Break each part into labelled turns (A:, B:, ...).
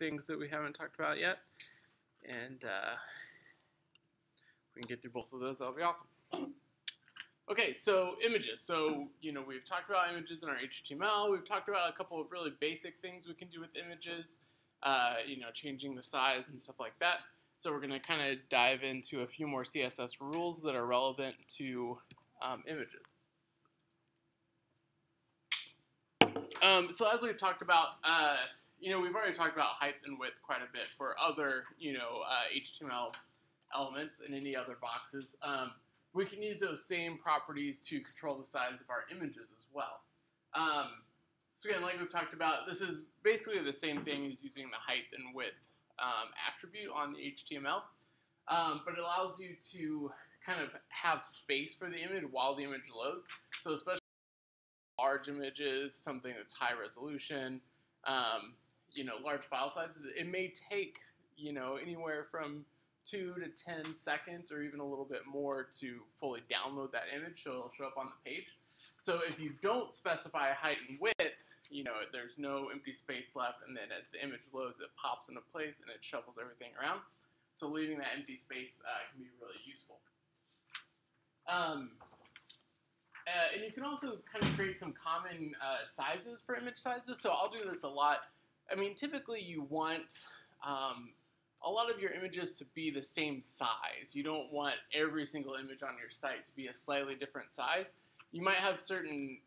A: things that we haven't talked about yet. And if we can get through both of those, that'll be awesome. Okay, so images. So, we've talked about images in our HTML. We've talked about a couple of really basic things we can do with images, changing the size and stuff like that. So we're going to kind of dive into a few more CSS rules that are relevant to images. So as we've talked about, we've already talked about height and width quite a bit for other, HTML elements and any other boxes. We can use those same properties to control the size of our images as well. So again, like we've talked about, this is basically the same thing as using the height and width attribute on the HTML, but it allows you to kind of have space for the image while the image loads. So especially large images, something that's high resolution, large file sizes, it may take, anywhere from 2 to 10 seconds or even a little bit more to fully download that image, so it'll show up on the page. So if you don't specify height and width, there's no empty space left, and then as the image loads, it pops into place and it shuffles everything around. So leaving that empty space can be really useful. And you can also kind of create some common sizes for image sizes. So I'll do this a lot. I mean, typically you want a lot of your images to be the same size. You don't want every single image on your site to be a slightly different size. You might have certain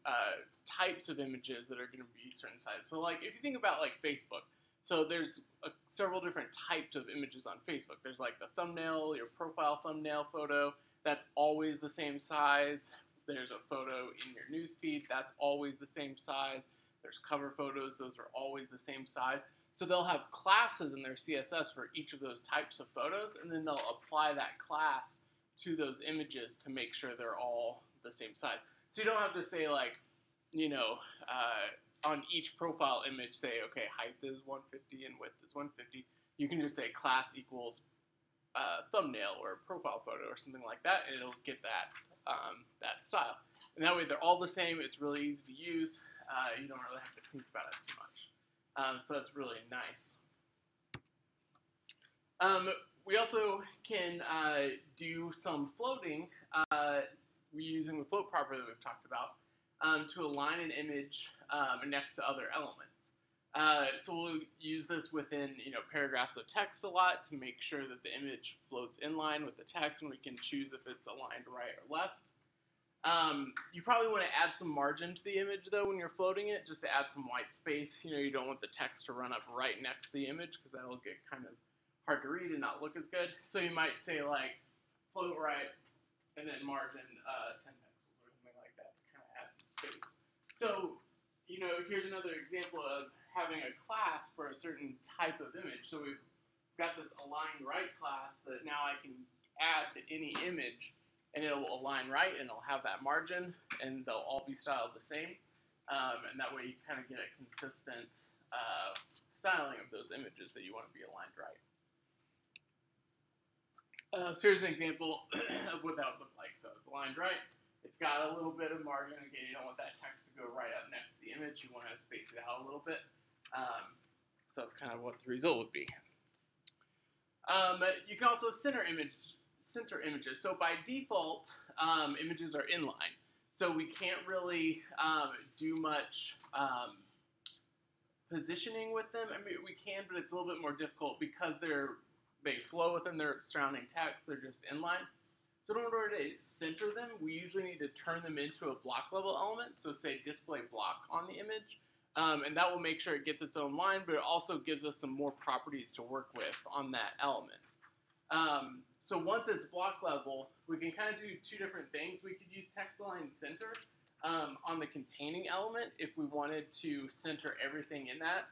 A: types of images that are going to be certain sizes. So like if you think about like Facebook, so there's several different types of images on Facebook. There's like the thumbnail, your profile thumbnail photo, that's always the same size. There's a photo in your newsfeed, that's always the same size. There's cover photos, those are always the same size. So they'll have classes in their CSS for each of those types of photos, and then they'll apply that class to those images to make sure they're all the same size. So you don't have to say like, on each profile image say, okay, height is 150 and width is 150. You can just say class equals thumbnail or profile photo or something like that, and it'll get that, that style. And that way they're all the same, it's really easy to use, you don't really have to think about it too much. So that's really nice. We also can do some floating, reusing the float property that we've talked about, to align an image next to other elements. So we'll use this within paragraphs of text a lot to make sure that the image floats in line with the text, and we can choose if it's aligned right or left. You probably want to add some margin to the image though when you're floating it, just to add some white space. You don't want the text to run up right next to the image because that'll get kind of hard to read and not look as good. So you might say like float right and then margin 10 pixels or something like that to kind of add some space. So here's another example of having a class for a certain type of image. So we've got this align right class that now I can add to any image, and it'll align right, and it'll have that margin, and they'll all be styled the same. And that way you kind of get a consistent styling of those images that you want to be aligned right. So here's an example of what that would look like. So it's aligned right. It's got a little bit of margin. Again, you don't want that text to go right up next to the image. You want to space it out a little bit. So that's kind of what the result would be. You can also center images. So by default, images are inline. So we can't really do much positioning with them. I mean, we can, but it's a little bit more difficult because they flow within their surrounding text. They're just inline. So in order to center them, we usually need to turn them into a block level element. So say display block on the image. And that will make sure it gets its own line, but it also gives us some more properties to work with on that element. So once it's block level, we can kind of do two different things. We could use text align center on the containing element if we wanted to center everything in that.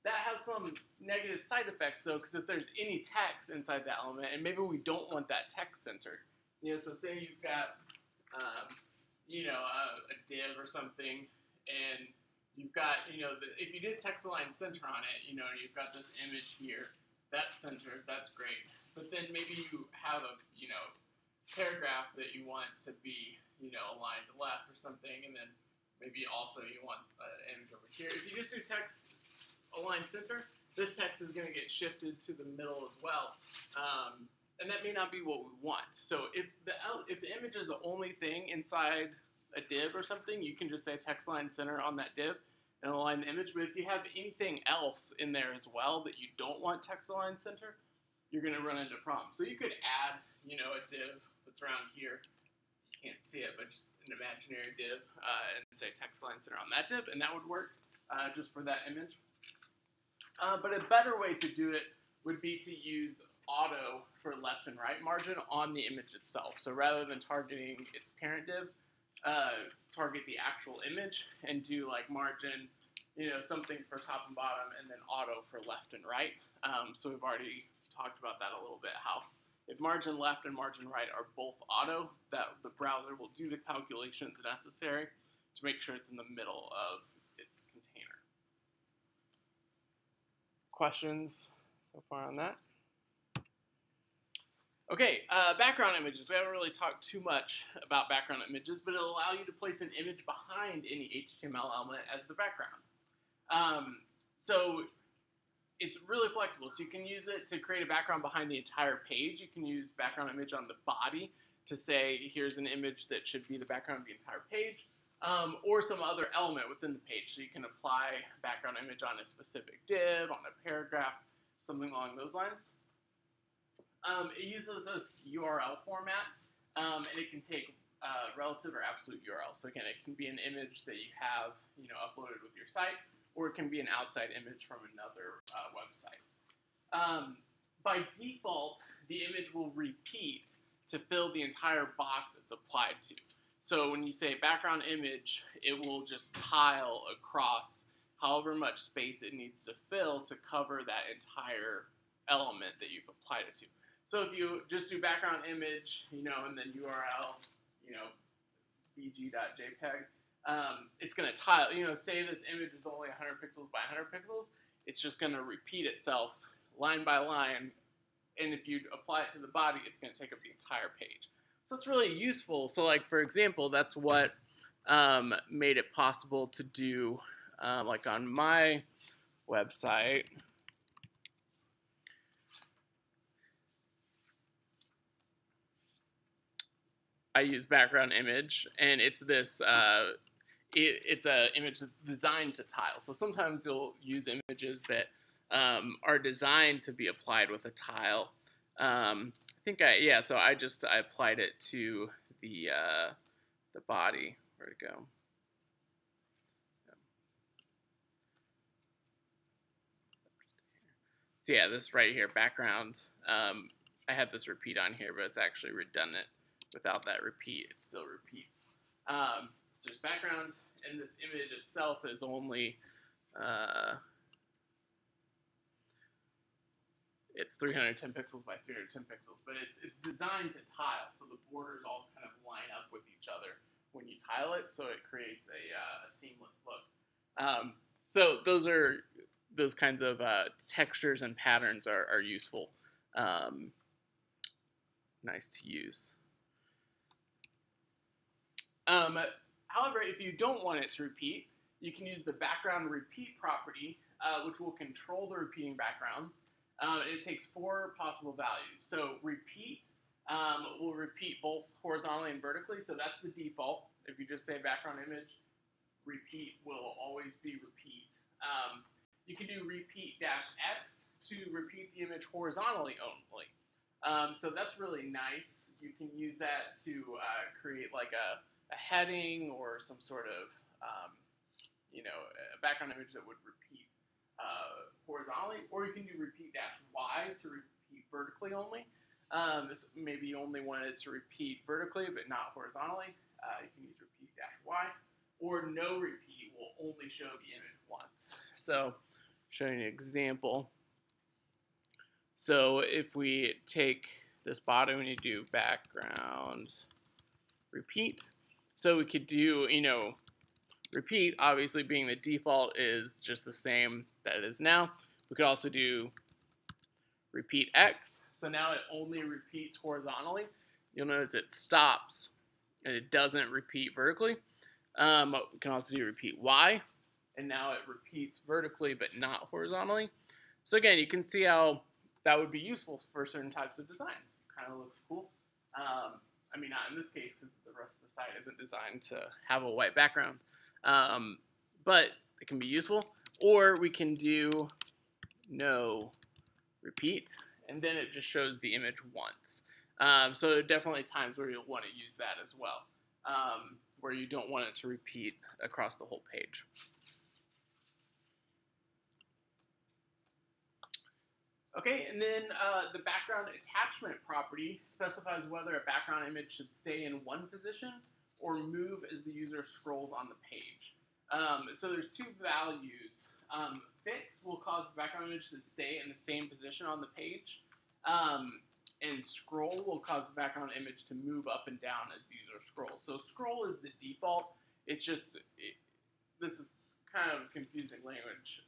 A: That has some negative side effects though, because if there's any text inside that element, and maybe we don't want that text centered. So say you've got, a div or something, and you've got, if you did text align center on it, you've got this image here, that's centered, that's great. But then maybe you have a, paragraph that you want to be, aligned to left or something, and then maybe also you want an image over here. If you just do text align center, this text is going to get shifted to the middle as well. And that may not be what we want. So if the image is the only thing inside a div or something, you can just say text line center on that div and align the image. But if you have anything else in there as well that you don't want text align center, you're going to run into problems. So you could add, a div that's around here. You can't see it, but just an imaginary div and say text line center on that div, and that would work just for that image. But a better way to do it would be to use auto for left and right margin on the image itself. So rather than targeting its parent div, target the actual image and do like margin, something for top and bottom, and then auto for left and right. So we've already talked about that a little bit, how if margin left and margin right are both auto, that the browser will do the calculations necessary to make sure it's in the middle of its container. Questions so far on that? Okay, background images. We haven't really talked too much about background images, but it'll allow you to place an image behind any HTML element as the background. So it's really flexible. So you can use it to create a background behind the entire page. You can use background image on the body to say, here's an image that should be the background of the entire page, or some other element within the page. So you can apply background image on a specific div, on a paragraph, something along those lines. It uses this URL format, and it can take relative or absolute URL. So again, it can be an image that you have, uploaded with your site, or it can be an outside image from another website. By default, the image will repeat to fill the entire box it's applied to. So when you say background image, it will just tile across however much space it needs to fill to cover that entire element that you've applied it to. So if you just do background image, and then URL, bg.jpg, it's going to tile, say this image is only 100 pixels by 100 pixels, it's just going to repeat itself line by line, and if you apply it to the body, it's going to take up the entire page. So it's really useful. So like, for example, that's what made it possible to do, like on my website, I use background image, and it's this, it's an image that's designed to tile. So sometimes you'll use images that are designed to be applied with a tile. So I applied it to the body. Where'd it go? So yeah, this right here, background. I had this repeat on here, but it's actually redundant. Without that repeat, it still repeats. So there's background, and this image itself is only, it's 310 pixels by 310 pixels, but it's designed to tile, so the borders all kind of line up with each other when you tile it, so it creates a seamless look. So those kinds of textures and patterns are useful, nice to use. However, if you don't want it to repeat, you can use the background repeat property, which will control the repeating backgrounds. It takes 4 possible values. So repeat will repeat both horizontally and vertically, so that's the default. If you just say background image, repeat will always be repeat. You can do repeat-x to repeat the image horizontally only. So that's really nice. You can use that to create like a heading or some sort of, a background image that would repeat horizontally, or you can do repeat-y to repeat vertically only. Maybe you only wanted to repeat vertically but not horizontally. You can use repeat-y, or no repeat will only show the image once. So, showing an example. So if we take this bottom and you do background repeat, so we could do, repeat, obviously being the default is just the same that it is now. We could also do repeat X, so now it only repeats horizontally. You'll notice it stops and it doesn't repeat vertically. We can also do repeat Y, and now it repeats vertically but not horizontally. So again, you can see how that would be useful for certain types of designs. Kind of looks cool. I mean, not in this case because the rest of the site isn't designed to have a white background. But it can be useful. Or we can do no repeat, and then it just shows the image once. So there are definitely times where you'll want to use that as well, where you don't want it to repeat across the whole page. Okay, and then the background attachment property specifies whether a background image should stay in one position or move as the user scrolls on the page. So there's two values. Fix will cause the background image to stay in the same position on the page, and scroll will cause the background image to move up and down as the user scrolls. So scroll is the default. It's just, this is kind of confusing language.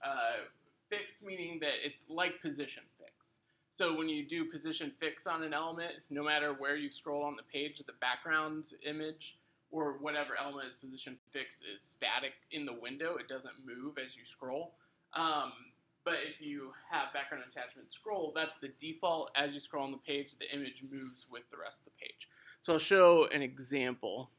A: Fixed meaning that it's like position fixed. So when you do position fix on an element, no matter where you scroll on the page, the background image or whatever element is position fixed is static in the window. It doesn't move as you scroll. But if you have background attachment scroll, that's the default. As you scroll on the page, the image moves with the rest of the page. So I'll show an example.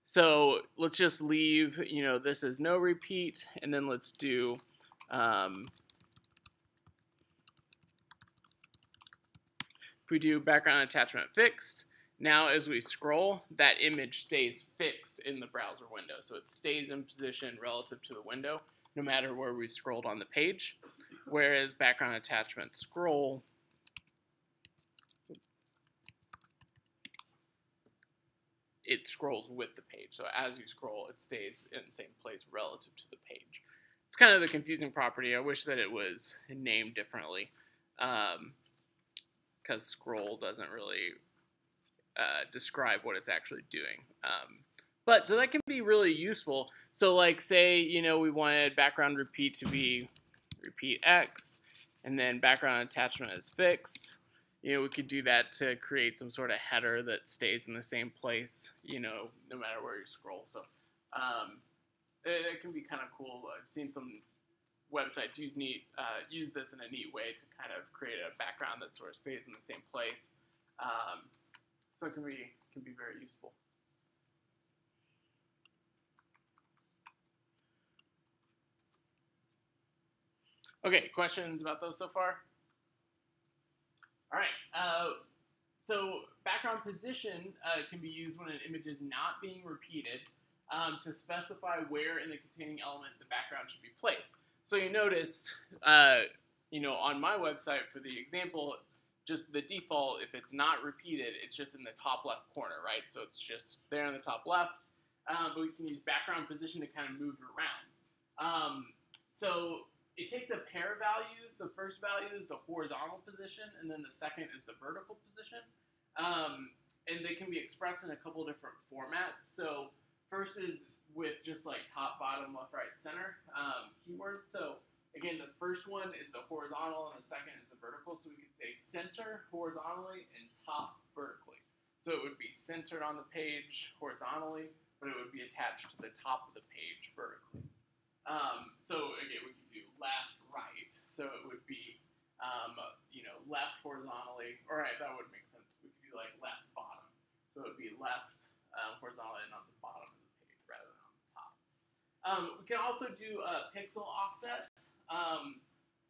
A: So let's just leave, this as no repeat, and then let's do if we do background attachment fixed, now as we scroll, that image stays fixed in the browser window. So it stays in position relative to the window, no matter where we scrolled on the page. Whereas background attachment scroll, it scrolls with the page. So as you scroll, it stays in the same place relative to the page. It's kind of the confusing property. I wish that it was named differently, because scroll doesn't really describe what it's actually doing. But so that can be really useful. So like say, we wanted background repeat to be repeat X, and then background attachment is fixed. We could do that to create some sort of header that stays in the same place, no matter where you scroll. So it can be kind of cool. I've seen some websites use this in a neat way to kind of create a background that sort of stays in the same place. So it can be very useful. Okay, questions about those so far? All right. So background position can be used when an image is not being repeated to specify where in the containing element the background should be placed. So you noticed, on my website for the example, just the default, if it's not repeated, it's just in the top left corner, right? So it's just there in the top left. But we can use background position to kind of move it around. So it takes a pair of values. The first value is the horizontal position, and then the second is the vertical position. And they can be expressed in a couple different formats. So first is with just like top, bottom, left, right, center keywords. So again, the first one is the horizontal, and the second is the vertical. So we could say center horizontally and top vertically. So it would be centered on the page horizontally, but it would be attached to the top of the page vertically. So again, we could do left, right. So it would be, left horizontally. All right, that would make sense. We could do like left, bottom. So it would be left horizontally and on the bottom of the page rather than on the top. We can also do a pixel offset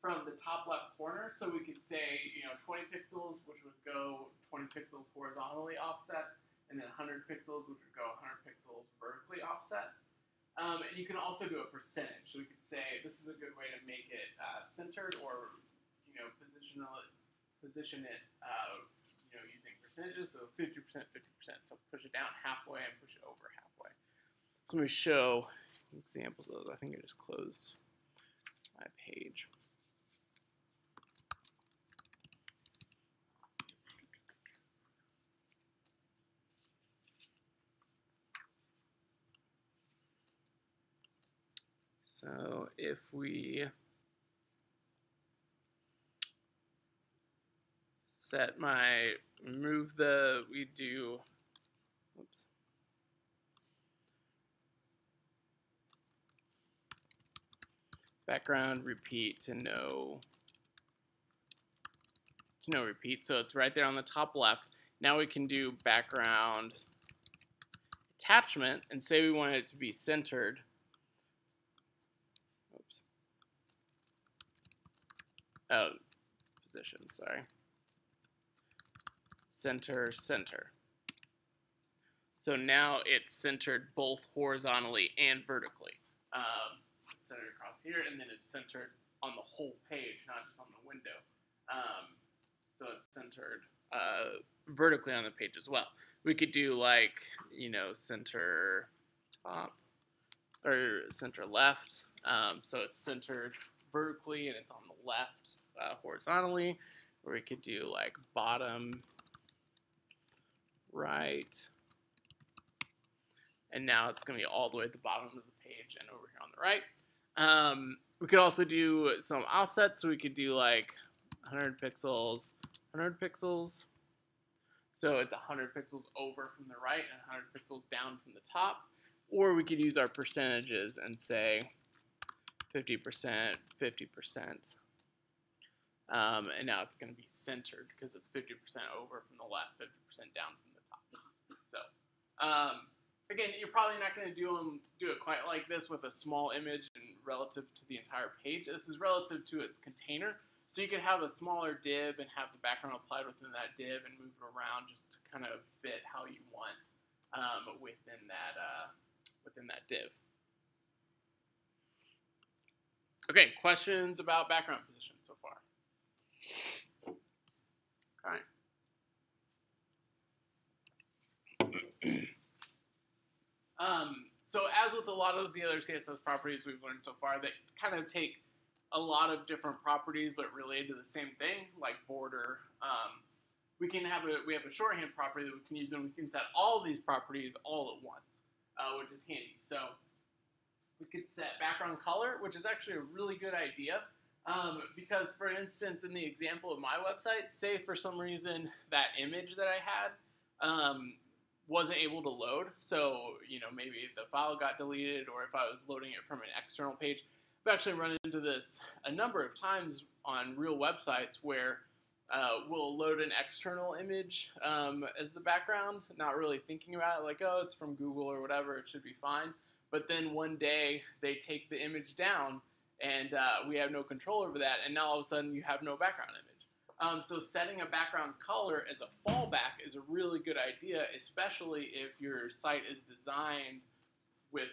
A: from the top left corner. So we could say, 20 pixels, which would go 20 pixels horizontally offset, and then 100 pixels, which would go 100 pixels vertically offset. And you can also do a percentage. So we could say this is a good way to make it centered, or position it using percentages. So 50%, 50%. So push it down halfway and push it over halfway. So let me show examples of those. I think I just closed my page. So if we we do, oops. background repeat to no repeat. So it's right there on the top left. Now we can do background attachment and say we want it to be centered. Oops. Oh, position, sorry. Center, center. So now it's centered both horizontally and vertically. Centered across here, and then it's centered on the whole page, not just on the window. So it's centered vertically on the page as well. We could do like, you know, center top or center left. So it's centered vertically and it's on the left horizontally. Or we could do like bottom right. And now it's going to be all the way at the bottom of the page and over here on the right. We could also do some offsets. So we could do like 100 pixels, 100 pixels. So it's 100 pixels over from the right and 100 pixels down from the top. Or we could use our percentages and say 50%, 50%. And now it's going to be centered because it's 50% over from the left, 50% down from the top. So again, you're probably not going to do it quite like this with a small image and relative to the entire page. This is relative to its container. So you could have a smaller div and have the background applied within that div and move it around just to kind of fit how you want within that div. Okay, questions about background position so far? Okay. So as with a lot of the other CSS properties we've learned so far, they kind of take a lot of different properties but related to the same thing, like border. We have a shorthand property that we can use, and we can set all of these properties all at once, which is handy. So we could set background color, which is actually a really good idea, because for instance, in the example of my website, say for some reason that image that I had wasn't able to load. So, you know, maybe the file got deleted, or if I was loading it from an external page. I've actually run into this a number of times on real websites where we'll load an external image as the background, not really thinking about it, like, oh, it's from Google or whatever, it should be fine. But then one day they take the image down and we have no control over that, and now all of a sudden you have no background image. So setting a background color as a fallback is a really good idea, especially if your site is designed with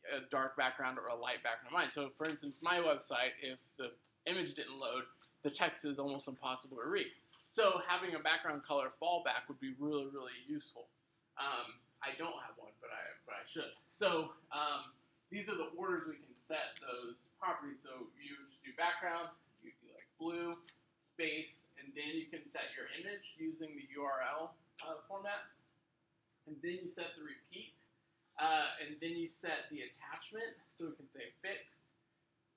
A: a dark background or a light background in mind. So for instance, my website, if the image didn't load, the text is almost impossible to read. So having a background color fallback would be really, really useful. I don't have one, but I should. So these are the orders we can set those properties. So you just do background, you do like blue, space, and then you can set your image using the URL format. And then you set the repeat. And then you set the attachment, so we can say fix.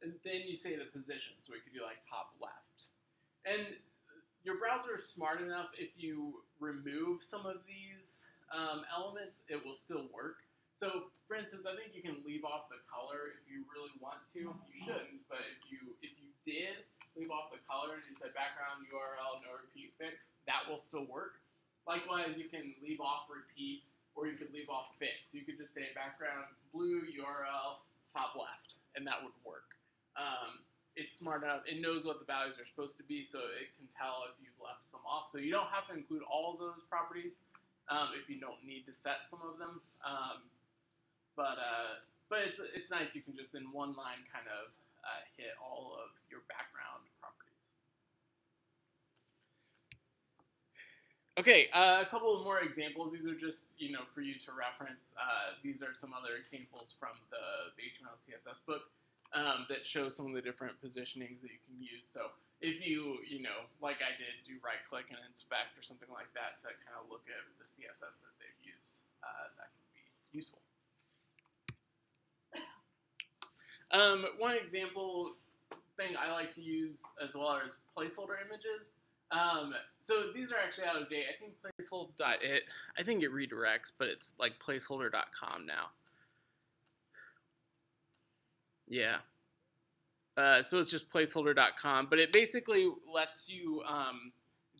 A: And then you say the position, so we could do like top left. And your browser is smart enough, if you remove some of these elements, it will still work. So for instance, I think you can leave off the color if you really want to. You shouldn't, but if you did leave off the color and you said background, URL, no repeat, fix, that will still work. Likewise, you can leave off repeat, or you could leave off fix. You could just say background blue, URL, top left, and that would work. It's smart enough. It knows what the values are supposed to be, so it can tell if you've left some off. So you don't have to include all of those properties if you don't need to set some of them. But it's nice. You can just in one line kind of hit all of your background properties. Okay, a couple of more examples. These are just, for you to reference. These are some other examples from the HTML CSS book that show some of the different positionings that you can use. So if you, like I did, do right-click and inspect or something like that to kind of look at the CSS that they've used, that can be useful. One example thing I like to use as well as placeholder images. So these are actually out of date. I think placeholder.it, I think it redirects, but it's like placeholder.com now. Yeah. So it's just placeholder.com, but it basically lets you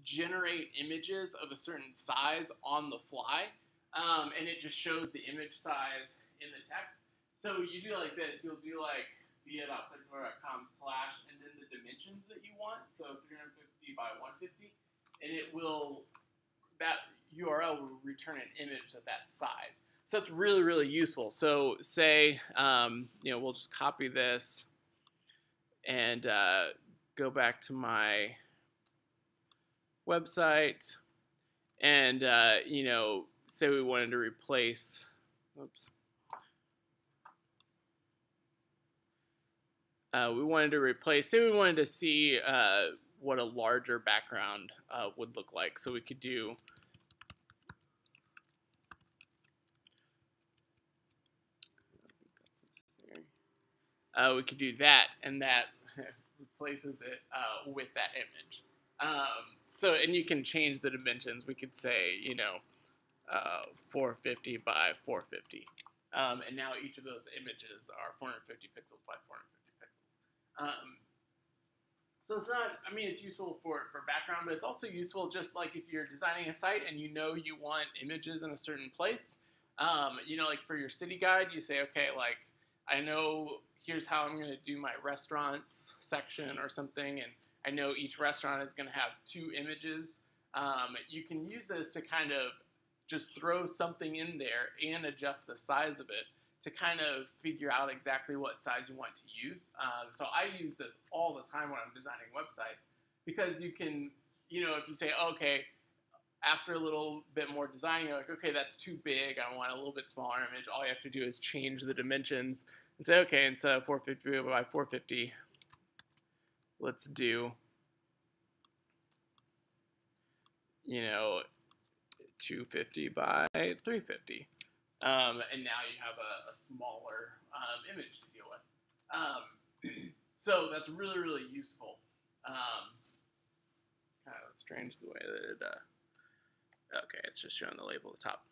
A: generate images of a certain size on the fly, and it just shows the image size in the text. So you do like this, you'll do like via.placeholder.com / and then the dimensions that you want, so 350 by 150, and it will, that URL will return an image of that size. So that's really, really useful. So say, we'll just copy this and go back to my website, and say we wanted to replace, oops, say we wanted to see what a larger background would look like. So we could do that, and that replaces it with that image. So, and you can change the dimensions. We could say, 450 by 450. And now each of those images are 450 pixels by 450 pixels. So it's not, it's useful for background, but it's also useful just like if you're designing a site and you want images in a certain place. Like for your city guide, you say, okay, like I know here's how I'm going to do my restaurants section or something, and I know each restaurant is going to have 2 images. You can use this to kind of just throw something in there and adjust the size of it to kind of figure out exactly what size you want to use. So I use this all the time when I'm designing websites, because you can, if you say, okay, after a little bit more designing, you're like, okay, that's too big, I want a little bit smaller image. All you have to do is change the dimensions and say, okay, instead of 450 by 450, let's do, 250 by 350. And now you have a smaller image to deal with. So that's really, really useful. Kind of strange the way that it, okay, it's just showing the label at the top.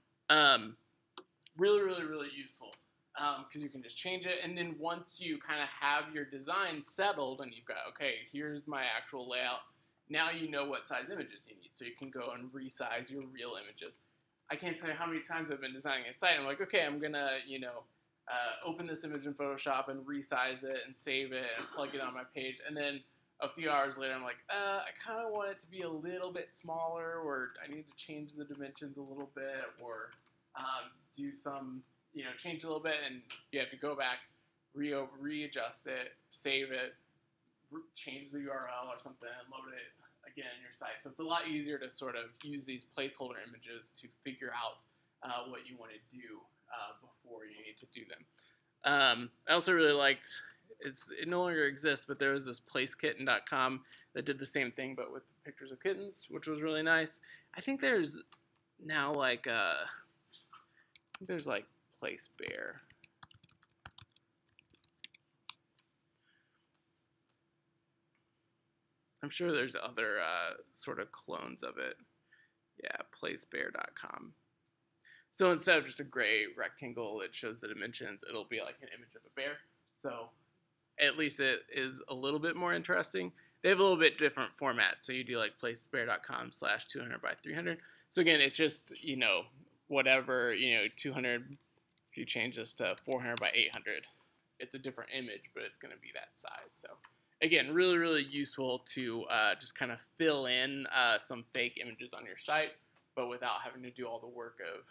A: Really, really, really useful, because you can just change it, and then once you kind of have your design settled and you've got, okay, here's my actual layout, now you know what size images you need, so you can go and resize your real images. I can't tell you how many times I've been designing a site, and I'm like, okay, I'm going to, open this image in Photoshop and resize it and save it and plug it on my page, and then a few hours later, I'm like, I kind of want it to be a little bit smaller, or I need to change the dimensions a little bit, or do some, change a little bit, and you have to go back, readjust it, save it, change the URL or something, and load it again in your site. So it's a lot easier to sort of use these placeholder images to figure out what you want to do before you need to do them. I also really liked, it no longer exists, but there was this placekitten.com that did the same thing, but with pictures of kittens, which was really nice. I think there's now like Place Bear. I'm sure there's other sort of clones of it. Yeah, placebear.com. So instead of just a gray rectangle that shows the dimensions, it'll be like an image of a bear. So at least it is a little bit more interesting. They have a little bit different format. So you do like placebear.com / 200 by 300. So again, it's just, whatever, 200, if you change this to 400 by 800, it's a different image, but it's going to be that size. So again, really, really useful to just kind of fill in some fake images on your site, but without having to do all the work of,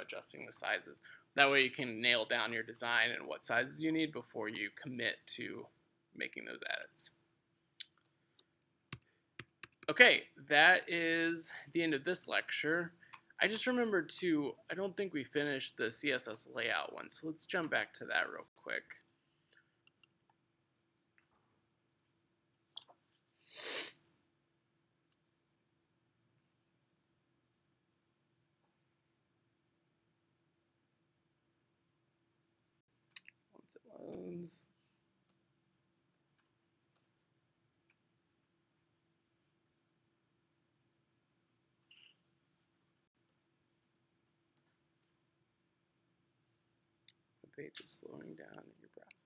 A: adjusting the sizes. That way you can nail down your design and what sizes you need before you commit to making those edits. Okay, that is the end of this lecture. I just remembered too, I don't think we finished the CSS layout one, so let's jump back to that real quick. Once it loads. The page is slowing down in your browser.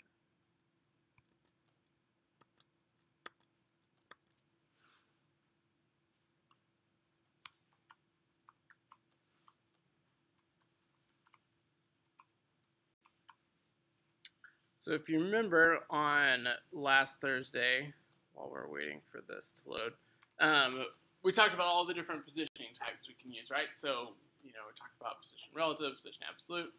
A: So if you remember on last Thursday, while we're waiting for this to load, we talked about all the different positioning types we can use, right? So, we talked about position relative, position absolute.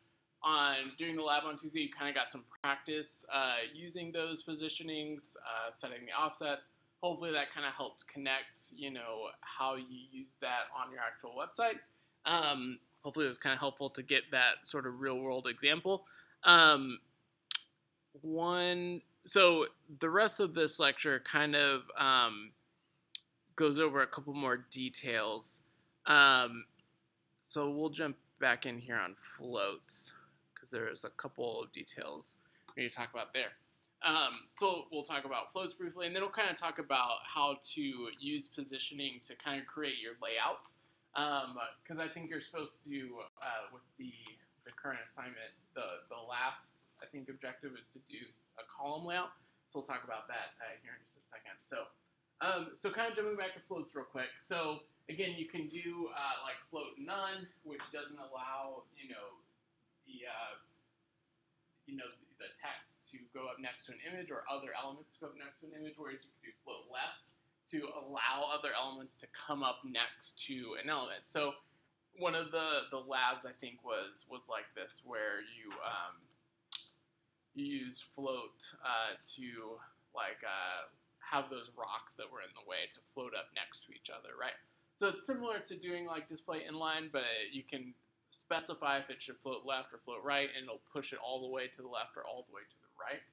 A: During the lab on Tuesday, you kind of got some practice using those positionings, setting the offsets. Hopefully that kind of helped connect, how you use that on your actual website. Hopefully it was kind of helpful to get that sort of real world example. So the rest of this lecture kind of goes over a couple more details. So we'll jump back in here on floats because there's a couple of details we need to talk about there. So we'll talk about floats briefly, and then we'll kind of talk about how to use positioning to kind of create your layouts. Because I think you're supposed to, with the current assignment, the last, I think, objective is to do a column layout. So we'll talk about that here in just a second. So kind of jumping back to floats real quick. So again, you can do like float none, which doesn't allow, the text to go up next to an image or other elements to go up next to an image, whereas you can do float left to allow other elements to come up next to an element. So one of the labs, I think, was like this, where you use float to have those rocks that were in the way to float up next to each other, right? So it's similar to doing like display inline, but you can specify if it should float left or float right, and it'll push it all the way to the left or all the way to the right.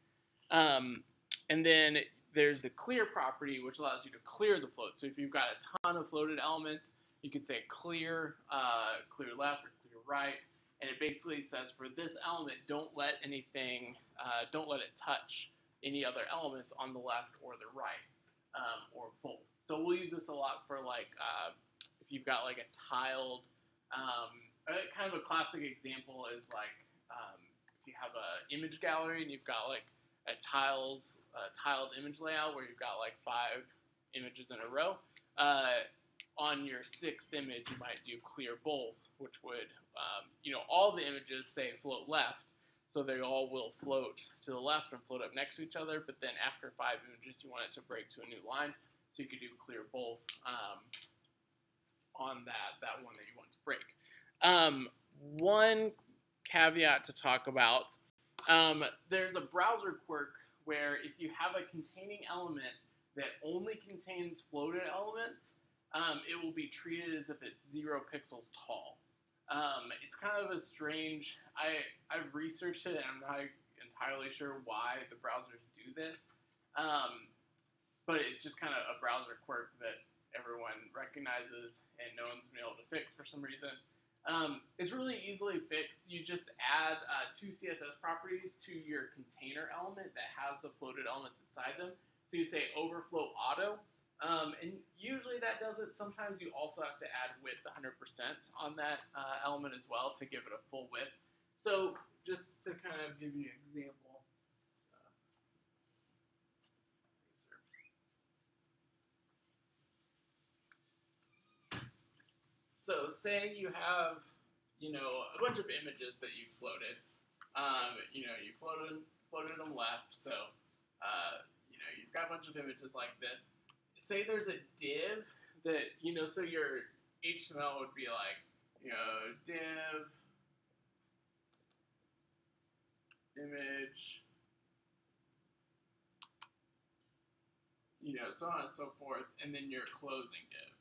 A: And then there's the clear property, which allows you to clear the float. So if you've got a ton of floated elements, you could say clear, clear left or clear right, and it basically says for this element, don't let it touch any other elements on the left or the right, or both. So we'll use this a lot for if you've got like a tiled, kind of a classic example is if you have an image gallery and you've got like a tiled image layout where you've got like 5 images in a row. On your 6th image, you might do clear both, which would, all the images say float left, so they all will float to the left and float up next to each other, but then after 5 images, you want it to break to a new line, so you could do clear both on that one that you want to break. One caveat to talk about, there's a browser quirk where if you have a containing element that only contains floated elements, it will be treated as if it's 0 pixels tall. It's kind of a strange, I've researched it and I'm not entirely sure why the browsers do this, but it's just kind of a browser quirk that everyone recognizes and no one's been able to fix for some reason. It's really easily fixed. You just add 2 CSS properties to your container element that has the floated elements inside them. So you say overflow auto, and usually that does it. Sometimes you also have to add width 100% on that element as well to give it a full width. So just to kind of give you an example. So say you have, a bunch of images that you floated. You floated them left. So, you've got a bunch of images like this. Say there's a div that, so your HTML would be like, div, image, so on and so forth, and then your closing div.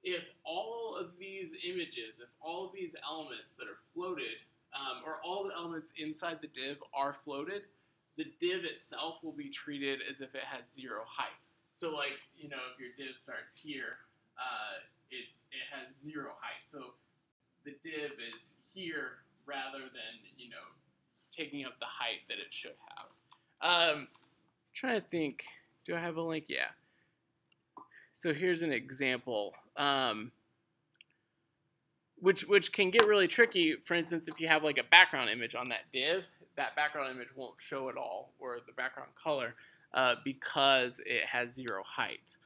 A: If all of these images, if all of these elements that are floated, or all the elements inside the div are floated, the div itself will be treated as if it has 0 height. So like, if your div starts here, it has 0 height. So the div is here rather than, taking up the height that it should have. Trying to think, do I have a link? Yeah. So here's an example, which can get really tricky. For instance, if you have like a background image on that div, that background image won't show at all, or the background color, because it has 0 height.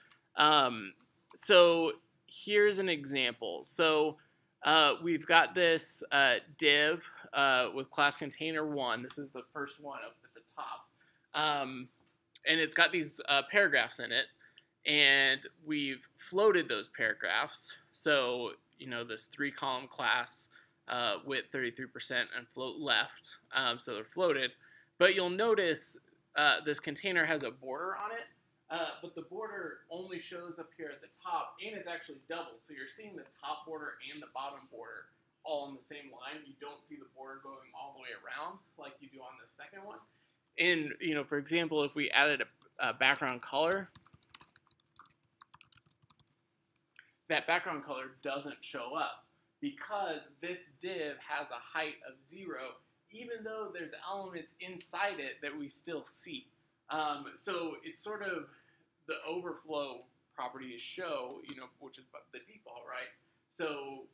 A: So here's an example. So we've got this div with class container 1. This is the first one up at the top. And it's got these paragraphs in it. And we've floated those paragraphs. So, you know, this 3-column class with 33% and float left. So they're floated. But you'll notice this container has a border on it. But the border only shows up here at the top, and it's actually double. So you're seeing the top border and the bottom border all in the same line. You don't see the border going all the way around like you do on the second one. And, you know, for example, if we added a background color, that background color doesn't show up because this div has a height of 0, even though there's elements inside it that we still see. So it's sort of the overflow properties show, you know, which is the default, right? So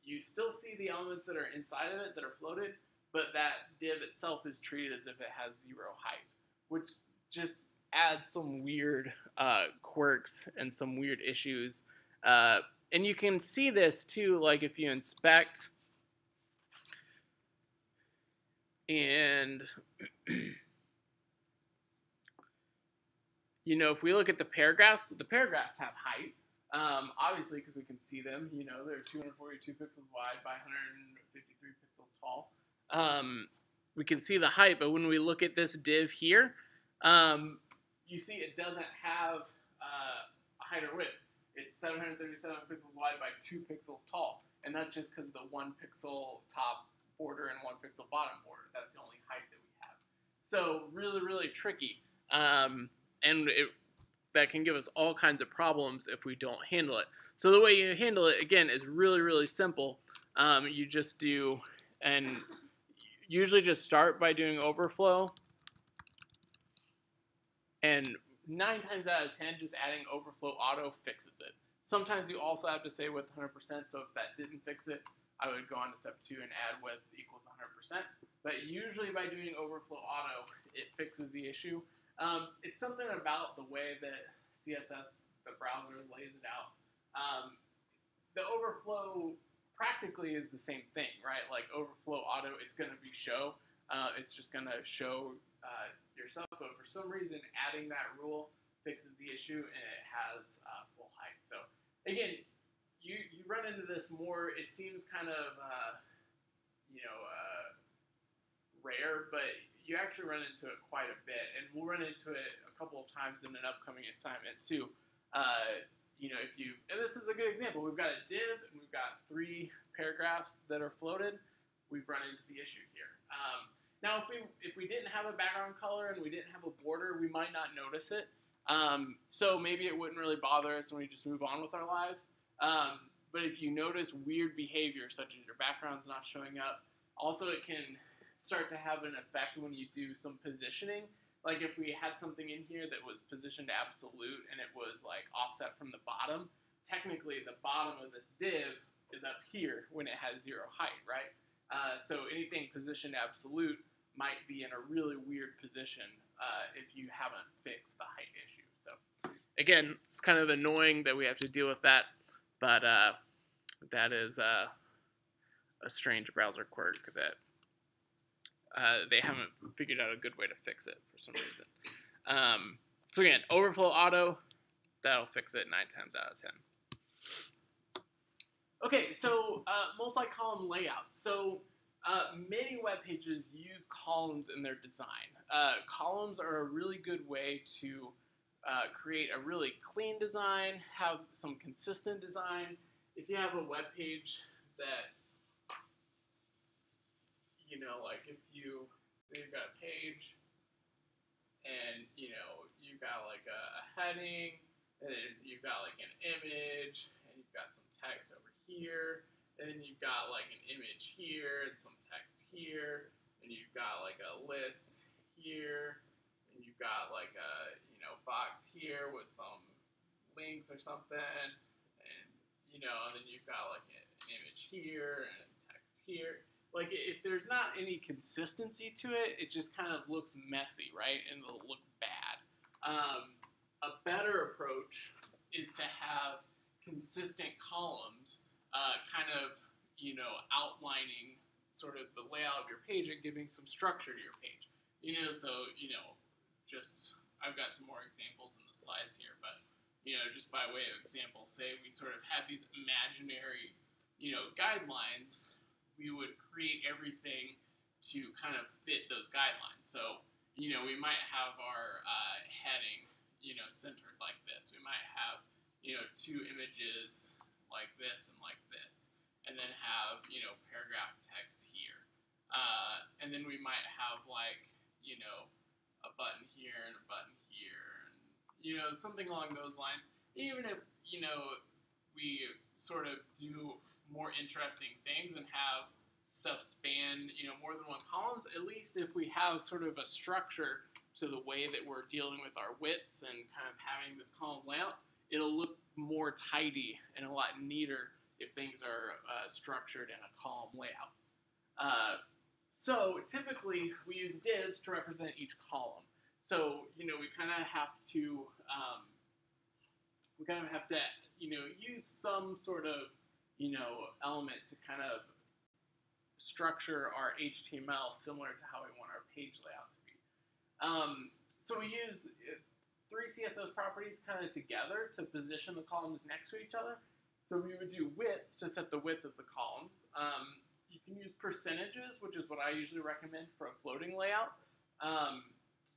A: you still see the elements that are inside of it that are floated, but that div itself is treated as if it has 0 height, which just adds some weird quirks and some weird issues. And you can see this too, like if you inspect and you know, if we look at the paragraphs have height, obviously because we can see them. You know, they're 242 pixels wide by 153 pixels tall. We can see the height, but when we look at this div here, you see it doesn't have a height or width. It's 737 pixels wide by 2 pixels tall, and that's just because the 1 pixel top border and 1 pixel bottom border. That's the only height that we have. So really, really tricky. And that can give us all kinds of problems if we don't handle it. So the way you handle it, again, is really, really simple. You just do, and usually just start by doing overflow. And 9 times out of 10, just adding overflow auto fixes it. Sometimes you also have to say width 100%, so if that didn't fix it, I would go on to step 2 and add width equals 100%. But usually by doing overflow auto, it fixes the issue. It's something about the way that CSS, the browser, lays it out. The overflow practically is the same thing, right? Like overflow auto, it's going to be show. It's just going to show yourself, but for some reason, adding that rule fixes the issue, and it has full height. So again, you run into this more. It seems kind of rare, but you actually run into it quite a bit, and we'll run into it a couple of times in an upcoming assignment too. You know, and this is a good example. We've got a div, and we've got 3 paragraphs that are floated. We've run into the issue here. Now, if we didn't have a background color and we didn't have a border, we might not notice it. So maybe it wouldn't really bother us and we just move on with our lives. But if you notice weird behavior, such as your background's not showing up, also it can start to have an effect when you do some positioning. Like if we had something in here that was positioned absolute and it was like offset from the bottom, technically the bottom of this div is up here when it has 0 height, right? So anything positioned absolute might be in a really weird position if you haven't fixed the height issue. So again, it's kind of annoying that we have to deal with that, but that is a strange browser quirk that they haven't figured out a good way to fix it for some reason. So again, overflow auto, that'll fix it 9 times out of 10. Okay, so multi-column layout. So many web pages use columns in their design. Columns are a really good way to create a really clean design, have some consistent design. If you have a web page that, you know, like if you've got a page and, you know, you've got like a heading, and then you've got like an image, and you've got some text over here, and then you've got like an image here and some text here, and you've got like a list here, and you've got like a, you know, box here with some links or something, and, you know, and then you've got like an image here and text here. Like if there's not any consistency to it, it just kind of looks messy, right? And it'll look bad. A better approach is to have consistent columns, kind of, you know, outlining sort of the layout of your page and giving some structure to your page. So just I've got some more examples in the slides here, but just by way of example, say we sort of had these imaginary guidelines, we would create everything to kind of fit those guidelines. So we might have our heading centered like this. We might have two images like this and like this, and then have paragraph text here, and then we might have like a button here and a button here, and something along those lines. Even if we sort of do more interesting things and have stuff span more than one columns, at least if we have sort of a structure to the way that we're dealing with our widths and kind of having this column layout, it'll look more tidy and a lot neater if things are structured in a column layout. So typically we use divs to represent each column. So we kind of have to use some sort of element to kind of structure our HTML similar to how we want our page layout to be. So we use three CSS properties kind of together to position the columns next to each other. So we would do width to set the width of the columns. You can use percentages, which is what I usually recommend for a floating layout.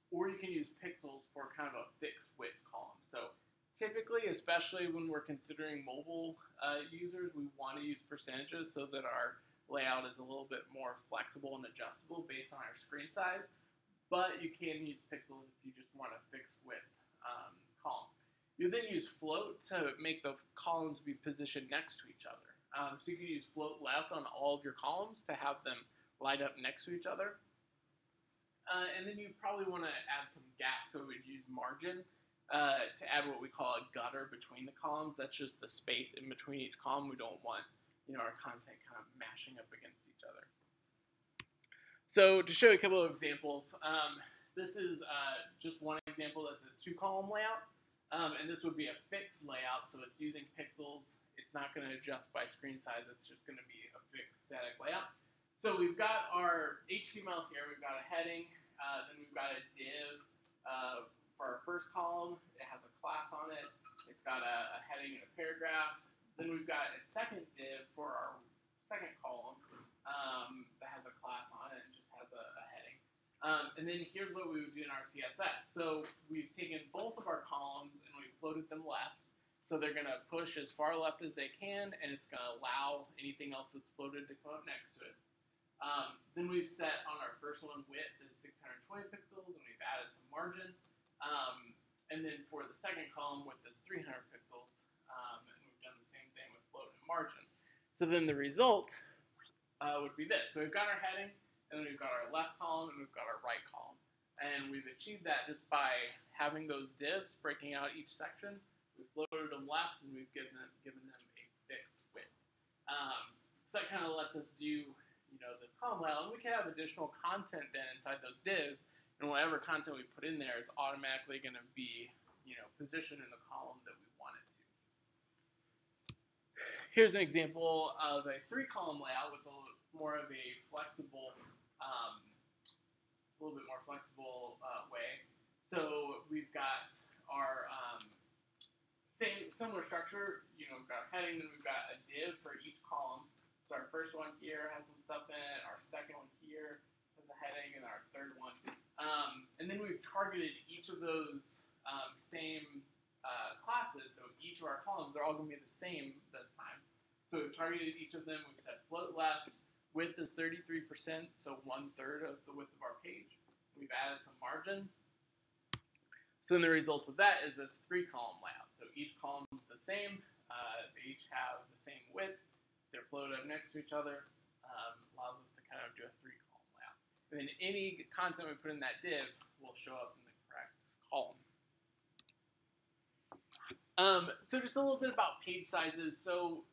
A: Or you can use pixels for kind of a fixed width column. So typically, especially when we're considering mobile users, we want to use percentages so that our layout is a little bit more flexible and adjustable based on our screen size. But you can use pixels if you just want a fixed width column. You then use float to make the columns be positioned next to each other. So you can use float left on all of your columns to have them light up next to each other. And then you probably want to add some gaps, so we would use margin to add what we call a gutter between the columns. That's just the space in between each column. We don't want our content kind of mashing up against each other. So to show you a couple of examples, this is just one example that's a two-column layout, and this would be a fixed layout, so it's using pixels. It's not going to adjust by screen size. It's just going to be a fixed static layout. So we've got our HTML here. We've got a heading. Then we've got a div for our first column. It has a class on it. It's got a heading and a paragraph. Then we've got a second div for our second column that has a class on it and just has a heading. And then here's what we would do in our CSS. So we've taken both of our columns and we've floated them left. So they're going to push as far left as they can, and it's going to allow anything else that's floated to come up next to it. Then we've set on our first one width is 620 pixels, and we've added some margin. And then for the second column, width is 300 pixels, and we've done the same thing with float and margin. So then the result would be this. So we've got our heading, and then we've got our left column, and we've got our right column. And we've achieved that just by having those divs breaking out each section. We've floated them left, and we've given them a fixed width. So that kind of lets us do this column layout, and we can have additional content then inside those divs, and whatever content we put in there is automatically going to be positioned in the column that we want it to. Here's an example of a three-column layout with a little more of a flexible, way. So we've got our similar structure. We've got our heading, then we've got a div for each column. So our first one here has some stuff in it. Our second one here has a heading, and our third one. And then we've targeted each of those same classes. So each of our columns are all going to be the same this time. So we've targeted each of them. We've said float left. Width is 33%, so 1/3 of the width of our page. We've added some margin. So then the result of that is this three-column layout. So each column is the same. They each have the same width. They're floated up next to each other. Allows us to kind of do a three-column layout. And then any content we put in that div will show up in the correct column. So just a little bit about page sizes. So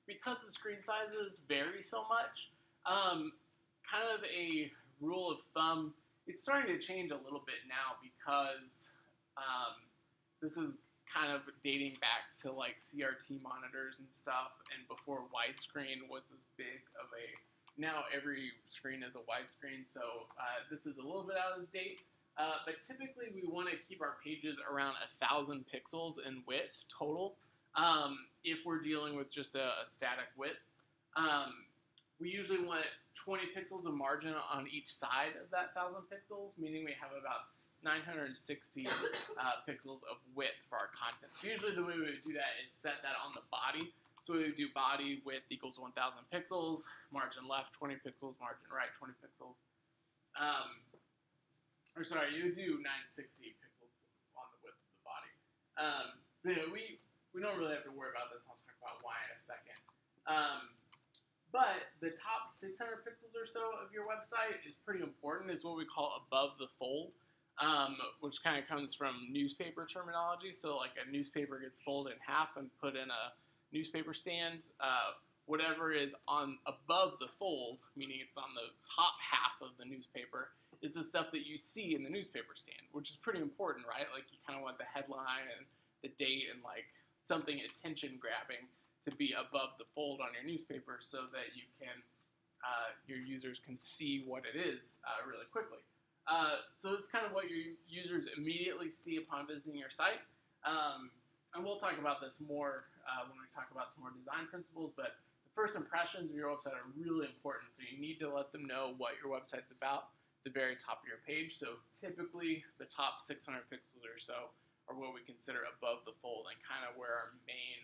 A: because the screen sizes vary so much, kind of a rule of thumb, it's starting to change a little bit now because this is kind of dating back to like CRT monitors and stuff, and before widescreen was as big of a Now every screen is a widescreen, so this is a little bit out of date. But typically we want to keep our pages around 1,000 pixels in width total if we're dealing with just a static width. We usually want 20 pixels of margin on each side of that 1,000 pixels, meaning we have about 960 pixels of width for our content. So usually the way we would do that is set that on the body. So we would do body width equals 1,000 pixels, margin left 20 pixels, margin right 20 pixels. Or sorry, you would do 960 pixels on the width of the body. But you know, we don't really have to worry about this. I'll talk about why in a second. But the top 600 pixels or so of your website is pretty important. It's what we call above the fold, which kind of comes from newspaper terminology. So like a newspaper gets folded in half and put in a newspaper stand. Whatever is on above the fold, meaning it's on the top half of the newspaper, is the stuff that you see in the newspaper stand, which is pretty important, right? Like you kind of want the headline and the date and like something attention grabbing to be above the fold on your newspaper so that you can, your users can see what it is really quickly. So it's kind of what your users immediately see upon visiting your site. And we'll talk about this more when we talk about some more design principles, but the first impressions of your website are really important. So you need to let them know what your website's about at the very top of your page. So typically the top 600 pixels or so are what we consider above the fold and kind of where our main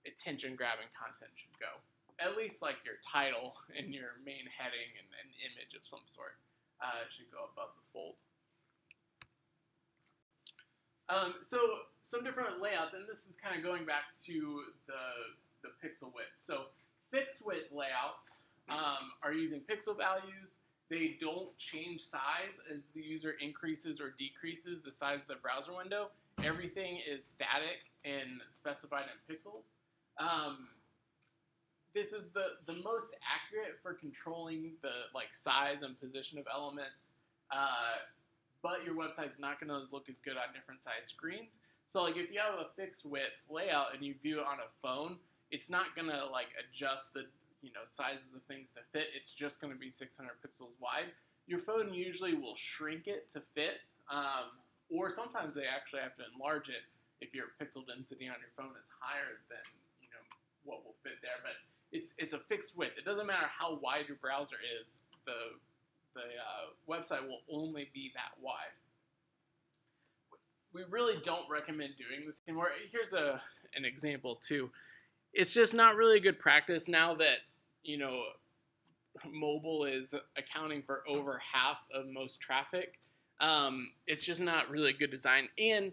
A: attention-grabbing content should go. At least like your title and your main heading and an image of some sort should go above the fold. So some different layouts, and this is kind of going back to the pixel width. So fixed width layouts are using pixel values. They don't change size as the user increases or decreases the size of the browser window. Everything is static and specified in pixels. This is the most accurate for controlling the size and position of elements, but your website's not going to look as good on different size screens. So like if you have a fixed width layout and you view it on a phone, it's not going to adjust the sizes of things to fit. It's just going to be 600 pixels wide. Your phone usually will shrink it to fit, or sometimes they actually have to enlarge it if your pixel density on your phone is higher than what will fit there. But it's a fixed width. It doesn't matter how wide your browser is. The website will only be that wide. We really don't recommend doing this anymore. Here's an example too. It's just not really good practice now that mobile is accounting for over half of most traffic. It's just not really good design. And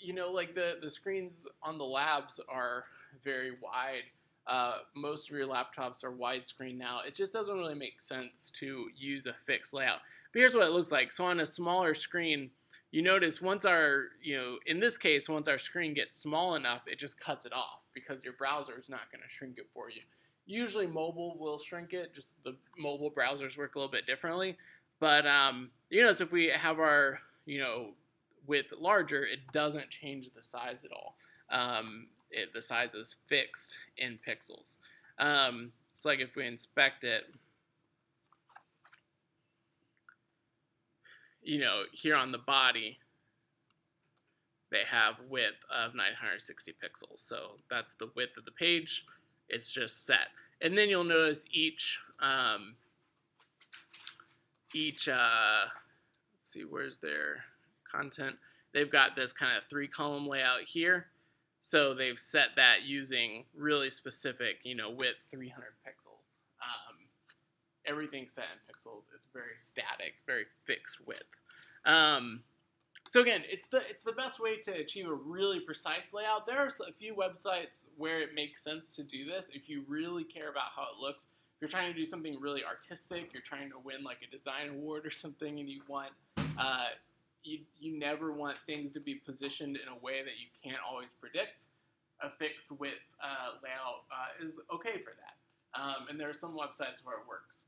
A: the screens on the labs are very wide. Most of your laptops are widescreen now. It just doesn't really make sense to use a fixed layout. But here's what it looks like. So on a smaller screen, you notice once our, in this case, once our screen gets small enough, it just cuts it off because your browser is not going to shrink it for you. Usually mobile will shrink it, just the mobile browsers work a little bit differently. But you notice if we have our, width larger, it doesn't change the size at all. The size is fixed in pixels. It's like if we inspect it, here on the body, they have width of 960 pixels. So that's the width of the page. It's just set. And then you'll notice each let's see, where's their content? They've got this kind of 3-column layout here. So they've set that using really specific, width 300 pixels. Everything's set in pixels. It's very static, very fixed width. So again, it's the best way to achieve a really precise layout. There are a few websites where it makes sense to do this if you really care about how it looks. If you're trying to do something really artistic, you're trying to win like a design award or something, and you want you never want things to be positioned in a way that you can't always predict. A fixed width layout is okay for that. And there are some websites where it works.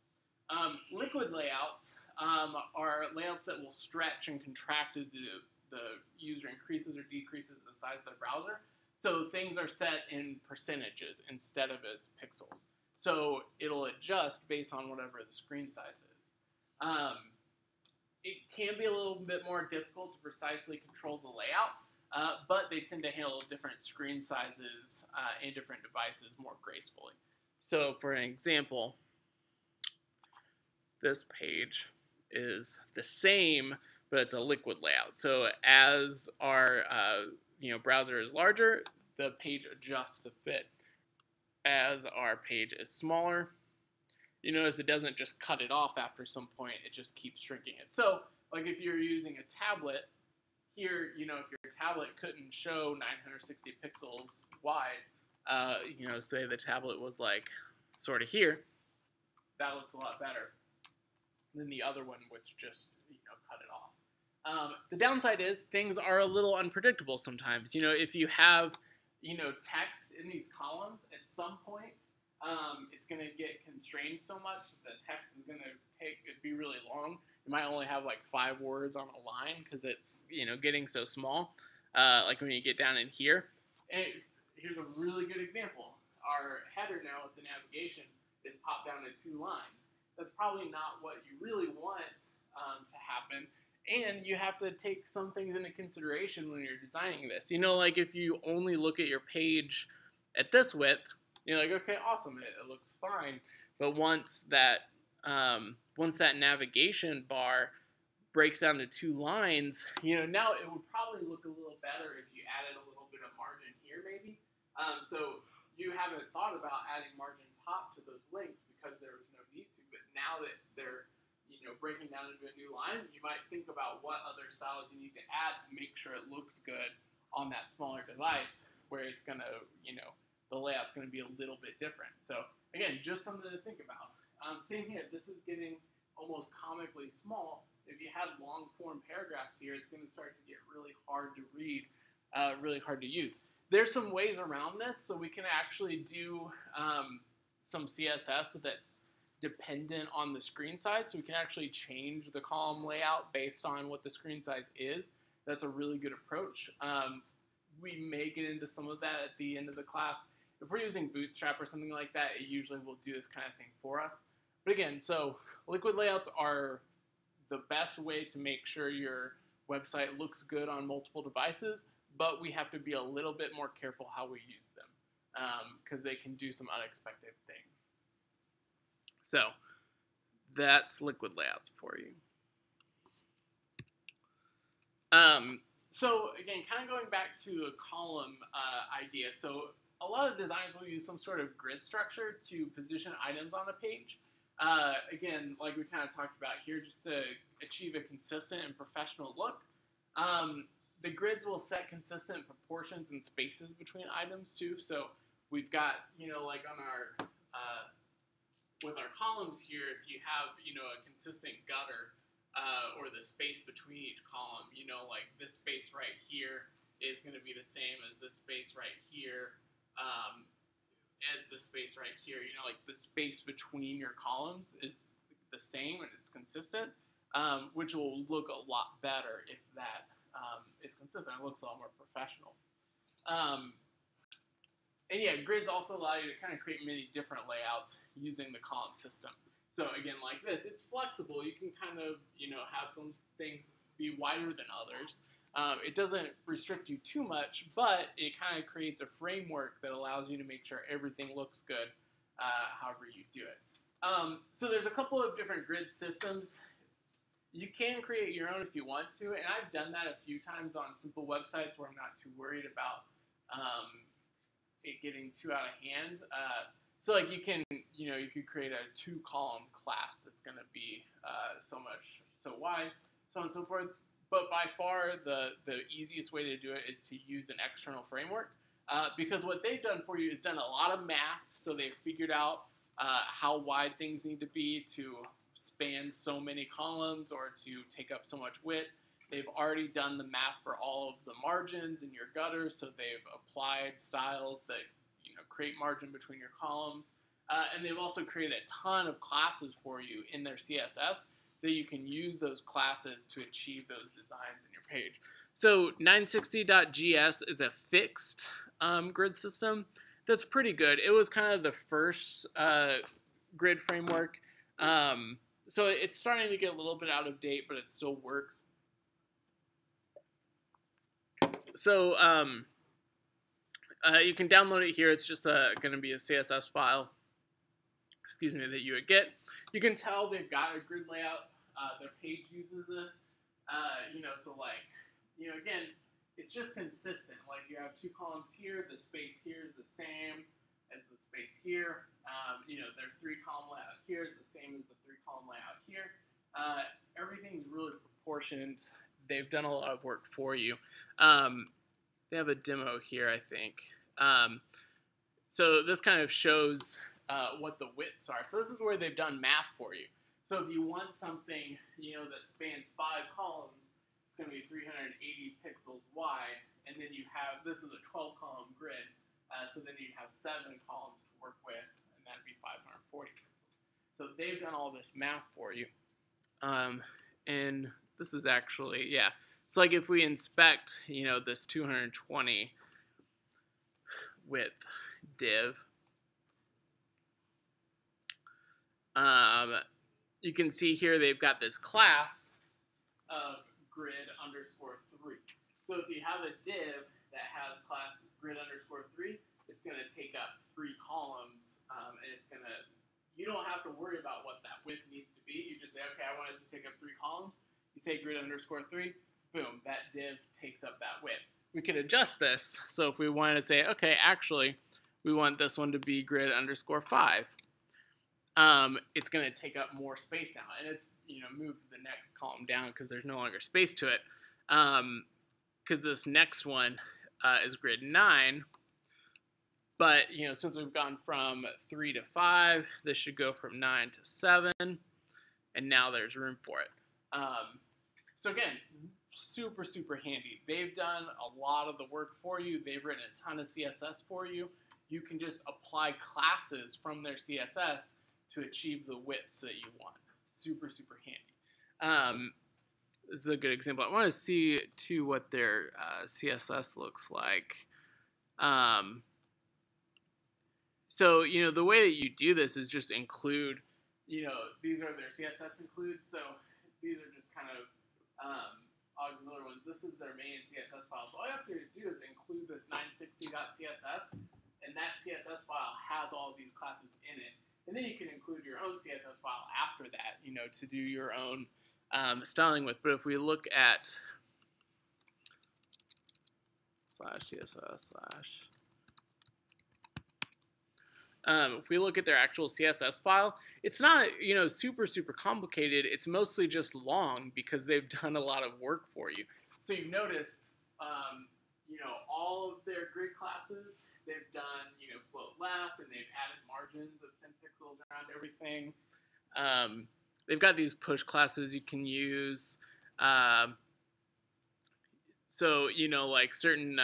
A: Liquid layouts are layouts that will stretch and contract as the user increases or decreases the size of their browser. So things are set in percentages instead of as pixels. So it'll adjust based on whatever the screen size is. It can be a little bit more difficult to precisely control the layout, but they tend to handle different screen sizes and different devices more gracefully. So for an example, this page is the same, but it's a liquid layout. So as our browser is larger, the page adjusts to fit. As our page is smaller, you notice it doesn't just cut it off after some point, it just keeps shrinking it. So like if you're using a tablet, here, if your tablet couldn't show 960 pixels wide, say the tablet was like sort of here, that looks a lot better than the other one, which just, cut it off. The downside is things are a little unpredictable sometimes. If you have, text in these columns, at some point, it's going to get constrained so much that the text is going to be really long. You might only have like 5 words on a line because it's, getting so small. Like when you get down in here. And here's a really good example. Our header now with the navigation is popped down to 2 lines. That's probably not what you really want to happen. And you have to take some things into consideration when you're designing this. Like if you only look at your page at this width, you're like, okay, awesome, it looks fine. But once that navigation bar breaks down to 2 lines, now it would probably look a little better if you added a little bit of margin here, maybe. So you haven't thought about adding margin top to those links because there was no need to. But now that they're breaking down into a new line, you might think about what other styles you need to add to make sure it looks good on that smaller device, where it's going to, the layout's going to be a little bit different. So again, just something to think about. Same here, this is getting almost comically small. If you had long form paragraphs here, it's going to start to get really hard to read, really hard to use. There's some ways around this, so we can actually do some CSS that's dependent on the screen size, so we can actually change the column layout based on what the screen size is. That's a really good approach. We may get into some of that at the end of the class. If we're using Bootstrap or something like that, it usually will do this kind of thing for us. But again, so liquid layouts are the best way to make sure your website looks good on multiple devices, but we have to be a little bit more careful how we use them because they can do some unexpected things. So that's liquid layouts for you. So again, kind of going back to a column idea. So a lot of designs will use some sort of grid structure to position items on a page. Again, like we kind of talked about here, just to achieve a consistent and professional look. The grids will set consistent proportions and spaces between items too. So we've got, like on our with our columns here, if you have, a consistent gutter or the space between each column, like this space right here is going to be the same as this space right here, as the space right here. Like the space between your columns is the same and it's consistent, which will look a lot better if that is consistent. It looks a lot more professional. And yeah, grids also allow you to kind of create many different layouts using the column system. So again, like this, it's flexible. You can kind of, have some things be wider than others. It doesn't restrict you too much, but it kind of creates a framework that allows you to make sure everything looks good, however you do it. So there's a couple of different grid systems. You can create your own if you want to, and I've done that a few times on simple websites where I'm not too worried about it getting too out of hand. So like you could create a 2-column class that's going to be so wide, so on and so forth. But by far the easiest way to do it is to use an external framework because what they've done for you is done a lot of math. So they've figured out how wide things need to be to span so many columns or to take up so much width. They've already done the math for all of the margins in your gutters, so they've applied styles that create margin between your columns. And they've also created a ton of classes for you in their CSS that you can use those classes to achieve those designs in your page. So 960.js is a fixed grid system. that's pretty good. It was kind of the first grid framework. So it's starting to get a little bit out of date, but it still works. So you can download it here. It's just going to be a CSS file, excuse me, that you would get. You can tell they've got a grid layout. Their page uses this. So like, again, it's just consistent. Like you have 2 columns here. The space here is the same as the space here. Their 3-column layout here is the same as the 3-column layout here. Everything's really proportioned. They've done a lot of work for you. They have a demo here, I think. So this kind of shows what the widths are. So this is where they've done math for you. So if you want something, that spans 5 columns, it's going to be 380 pixels wide, and then you have, this is a 12-column grid, so then you have 7 columns to work with, and that'd be 540 pixels. So they've done all this math for you. And this is actually, yeah. It's like if we inspect, this 220 width div, you can see here they've got this class of grid underscore 3. So if you have a div that has class grid underscore 3, it's going to take up 3 columns, and it's going to, you don't have to worry about what that width needs to be. You just say, okay, I want it to take up 3 columns. You say grid underscore 3, boom, that div takes up that width. We could adjust this. So if we wanted to say, okay, actually, we want this one to be grid underscore 5, it's going to take up more space now. And it's, moved the next column down because there's no longer space to it. Because this next one is grid 9. But, since we've gone from 3 to 5, this should go from 9 to 7. And now there's room for it. So again, super, super handy. They've done a lot of the work for you. They've written a ton of CSS for you. You can just apply classes from their CSS to achieve the widths that you want. Super, super handy. This is a good example. I want to see, too, what their CSS looks like. So, the way that you do this is just include, these are their CSS includes. So these are just kind of auxiliary ones. This is their main CSS file. So all you have to do is include this 960.css, and that CSS file has all of these classes in it. And then you can include your own CSS file after that, to do your own styling with. But if we look at /CSS/ if we look at their actual CSS file, it's not, super, super complicated. It's mostly just long because they've done a lot of work for you. So you've noticed, all of their grid classes, they've done, float left, and they've added margins of 10 pixels around everything. They've got these push classes you can use. So, like certain,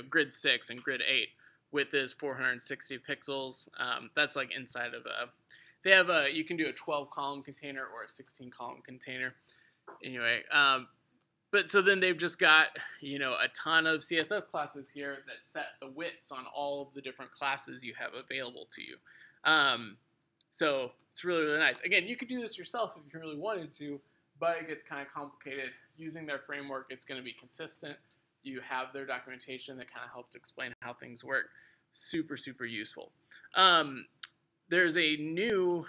A: grid 6 and grid 8. Width is 460 pixels. That's like inside of they have you can do a 12-column container or a 16-column container. Anyway, but so then they've just got, a ton of CSS classes here that set the widths on all of the different classes you have available to you. So it's really, really nice. Again, you could do this yourself if you really wanted to, but it gets kind of complicated. Using their framework, it's going to be consistent. You have their documentation that kind of helps explain how things work. Super, super useful. There's a new,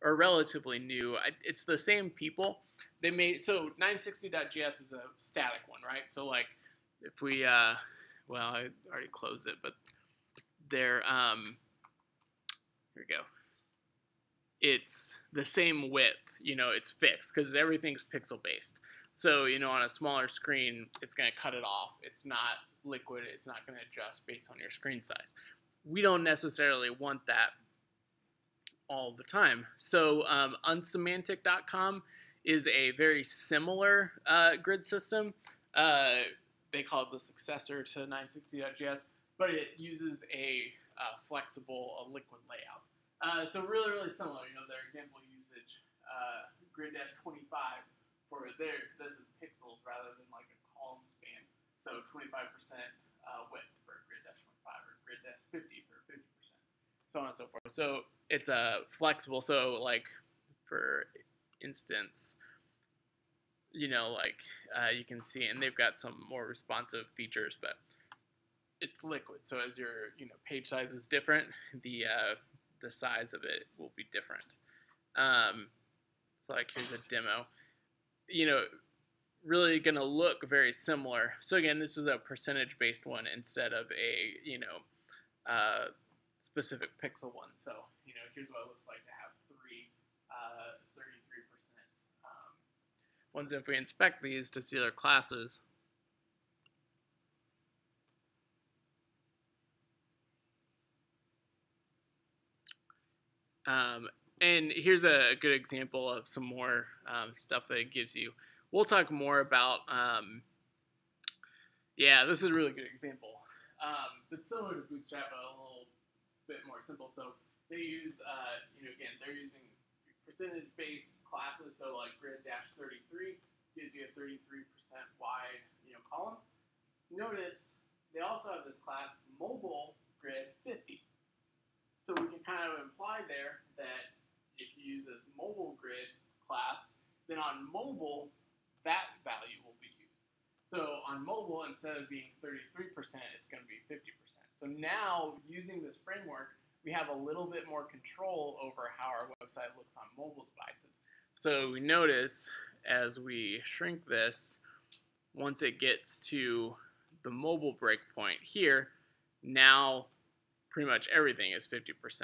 A: or relatively new, it's the same people. They made, so 960.js is a static one, right? So like, if we, well, I already closed it, but they're, here we go. It's the same width, it's fixed because everything's pixel based. So, on a smaller screen, it's going to cut it off. It's not liquid. It's not going to adjust based on your screen size. We don't necessarily want that all the time. So, unsemantic.com is a very similar grid system. They call it the successor to 960.js, but it uses a flexible, liquid layout. So really, really similar. Their example usage, grid-25 for this is pixels rather than like a column span. So 25% width for grid-25 or 50 for 50%, so on and so forth. So it's flexible. So like, for instance, you you can see, and they've got some more responsive features, but it's liquid. So as your page size is different, the size of it will be different. So like, here's a demo. Really going to look very similar. So again, this is a percentage-based one instead of a specific pixel one. So here's what it looks like to have 33%. Once if we inspect these to see their classes, and here's a good example of some more stuff that it gives you. We'll talk more about, yeah, this is a really good example. It's similar to Bootstrap, but a little bit more simple. So they use, again, they're using percentage-based classes. So like grid-33 gives you a 33% wide, column. Notice they also have this class mobile grid 50. So we can kind of imply there that if you use this mobile grid class, then on mobile, that value will be used. So on mobile, instead of being 33%, it's going to be 50%. So now, using this framework, we have a little bit more control over how our website looks on mobile devices. So we notice as we shrink this, once it gets to the mobile breakpoint here, now pretty much everything is 50%.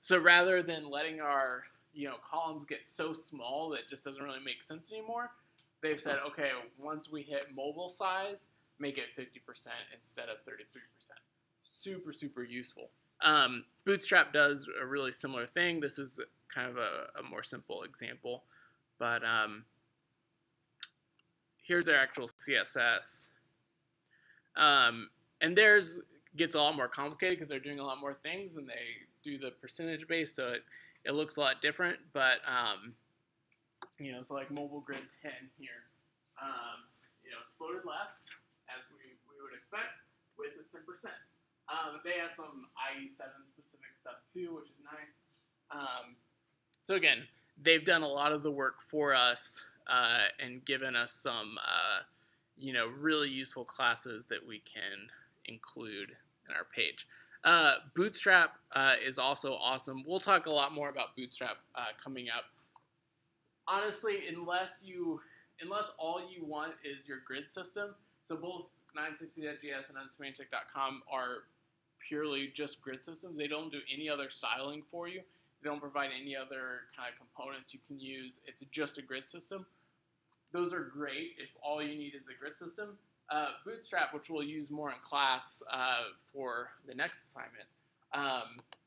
A: So rather than letting our columns get so small that it just doesn't really make sense anymore, they've said, okay, once we hit mobile size, make it 50% instead of 33%. Super, super useful. Bootstrap does a really similar thing. This is kind of a more simple example, but here's their actual CSS. And theirs gets a lot more complicated because they're doing a lot more things and they do the percentage base, so it looks a lot different. But so like mobile grid 10 here, it's floated left as we would expect with this 10%. They have some IE7 specific stuff too, which is nice. So again, they've done a lot of the work for us and given us some really useful classes that we can include in our page. Bootstrap is also awesome. We'll talk a lot more about Bootstrap coming up. Honestly, unless all you want is your grid system, so both 960.js and unsemantic.com are purely just grid systems. They don't do any other styling for you. They don't provide any other kind of components you can use. It's just a grid system. Those are great if all you need is a grid system. Bootstrap, which we'll use more in class for the next assignment,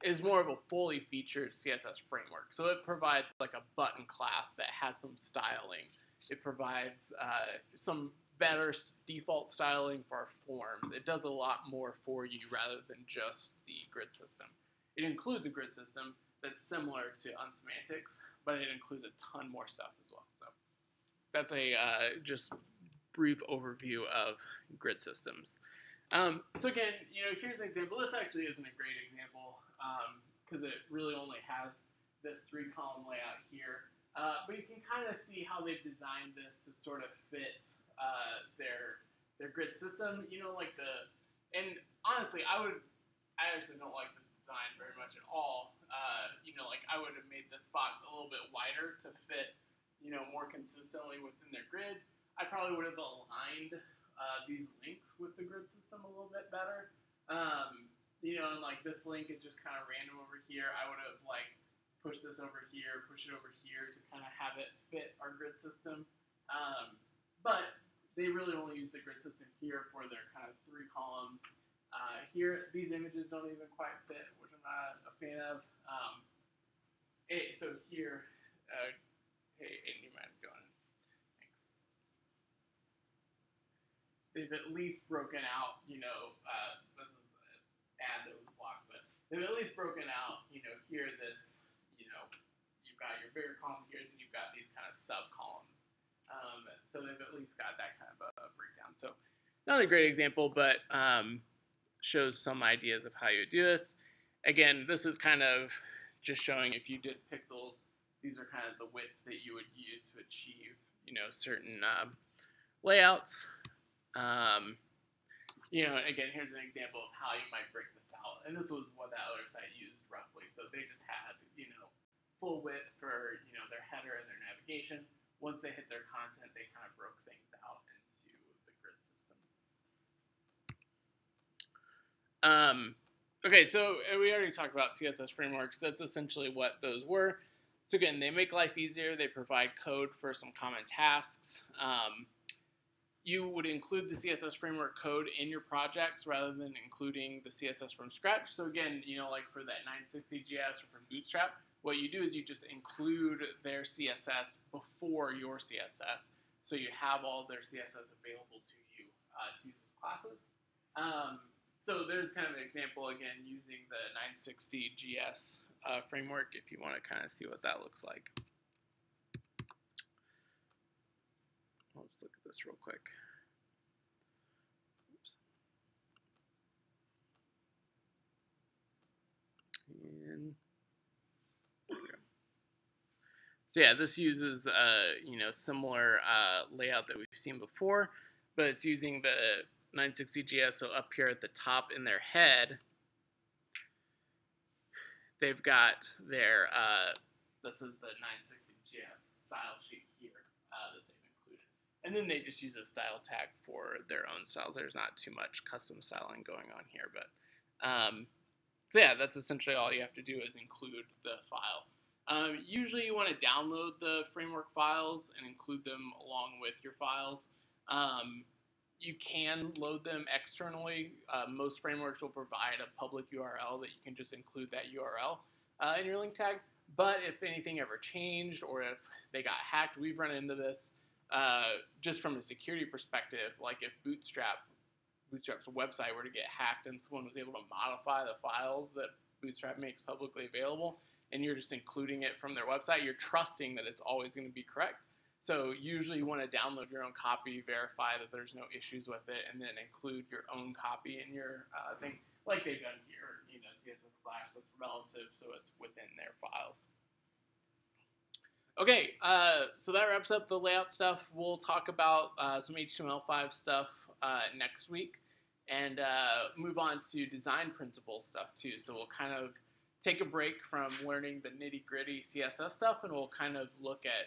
A: is more of a fully featured CSS framework. So it provides like a button class that has some styling. It provides some better default styling for our forms. It does a lot more for you rather than just the grid system. It includes a grid system that's similar to Unsemantics, but it includes a ton more stuff as well. So that's a just brief overview of grid systems. So again, here's an example. This actually isn't a great example because it really only has this 3-column layout here. But you can kind of see how they've designed this to sort of fit their grid system. And honestly, I actually don't like this design very much at all. I would have made this box a little bit wider to fit, more consistently within their grids. I probably would have aligned these links with the grid system a little bit better. And like this link is just kind of random over here. I would have push this over here, push it over here to kind of have it fit our grid system. But they really only use the grid system here for their kind of 3 columns. Here, these images don't even quite fit, which I'm not a fan of. So here, hey, Aiden, you might have gone in. Thanks. They've at least broken out, this is an ad that was blocked, but they've at least broken out, here this, you've got your bigger column here, and you've got these kind of sub-columns. So they've at least got that kind of a breakdown. So not a great example, but shows some ideas of how you do this. Again, this is kind of just showing if you did pixels, these are kind of the widths that you would use to achieve, certain layouts. Again, here's an example of how you might break this out. And this was what that other site used roughly. So they just had, full width for, their header and their navigation. Once they hit their content, they kind of broke things out into the grid system. Okay, so we already talked about CSS frameworks. That's essentially what those were. So again, they make life easier. They provide code for some common tasks. You would include the CSS framework code in your projects rather than including the CSS from scratch. So again, like for that 960GS or from Bootstrap, what you do is you just include their CSS before your CSS. So you have all their CSS available to you to use as classes. So there's kind of an example, again, using the 960GS framework if you want to kind of see what that looks like. Let's look at this real quick. Oops. And there we go. So yeah, this uses similar layout that we've seen before, but it's using the 960GS. So up here at the top in their head, they've got their this is the 960GS style sheet here that they've included. And then they just use a style tag for their own styles. There's not too much custom styling going on here. But so yeah, that's essentially all you have to do is include the file. Usually you want to download the framework files and include them along with your files. You can load them externally. Most frameworks will provide a public URL that you can just include that URL in your link tag. But if anything ever changed or if they got hacked, we've run into this just from a security perspective. Like if Bootstrap's website were to get hacked and someone was able to modify the files that Bootstrap makes publicly available, and you're just including it from their website, you're trusting that it's always going to be correct. So usually you want to download your own copy, verify that there's no issues with it, and then include your own copy in your thing, like they've done here. CSS slash that's relative, so it's within their files. Okay, so that wraps up the layout stuff. We'll talk about some HTML5 stuff next week, and move on to design principles stuff too. So we'll kind of take a break from learning the nitty-gritty CSS stuff, and we'll kind of look at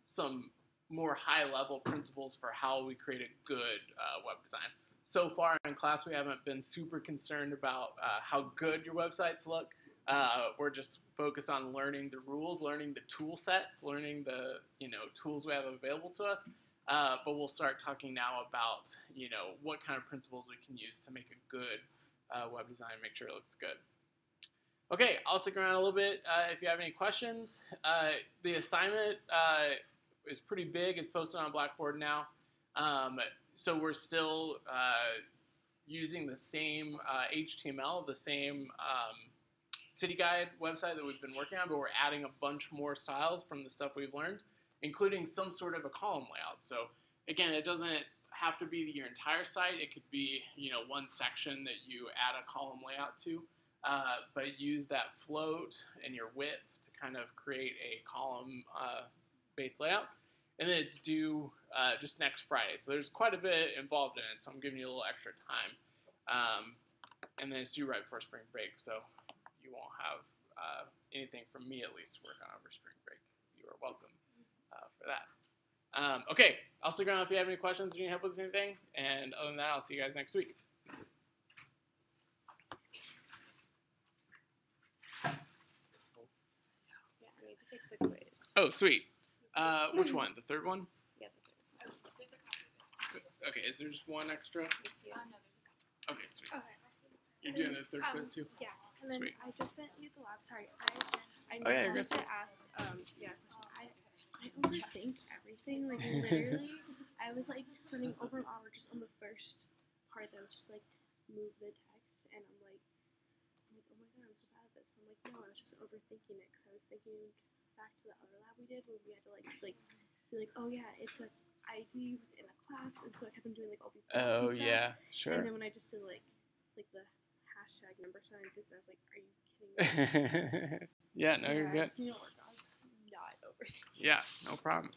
A: some more high-level principles for how we create a good web design. So far in class, we haven't been super concerned about how good your websites look. We're just focused on learning the rules, learning the tool sets, learning the tools we have available to us. But we'll start talking now about what kind of principles we can use to make a good web design, make sure it looks good. Okay, I'll stick around a little bit if you have any questions. The assignment is pretty big. It's posted on Blackboard now. So we're still using the same HTML, the same city guide website that we've been working on, but we're adding a bunch more styles from the stuff we've learned, including some sort of a column layout. So again, it doesn't have to be your entire site. It could be one section that you add a column layout to, but use that float and your width to kind of create a column based layout. And then it's due just next Friday. So there's quite a bit involved in it, so I'm giving you a little extra time. And then it's due right before spring break, so you won't have anything from me, at least, to work on over spring break. You are welcome for that. Okay, I'll stick around if you have any questions or need help with anything. And other than that, I'll see you guys next week.
B: Yeah, I need to take the quiz.
A: Oh, sweet. Which one? The third one?
B: Yeah, the quiz.
C: Oh, there's a copy of it.
A: Okay, is there just one extra?
C: No, there's a copy.
A: Okay, sweet.
B: Okay.
A: You're doing the third quiz too?
B: Yeah, and then
A: Sweet.
B: I just sent you the lab. Sorry, I
A: Oh, yeah, you're
B: wanted
A: good.
B: to ask. I overthink everything. Like literally, I was like spending over an hour just on the first part that was just like move the text, and I'm like, oh my god, I'm so bad at this. I'm like, no, I was just overthinking it because I was thinking back to the other lab we did where we had to like be like, oh yeah, it's a ID within a class, and so I kept on doing like all these.
A: Oh,
B: and stuff.
A: yeah, sure.
B: And then when I just did like like the hashtag number sign because I was like, are you kidding me?
A: Yeah, no,
B: So,
A: you're
B: I
A: good.
B: just need to work on not overthinking.
A: Yeah, no problem.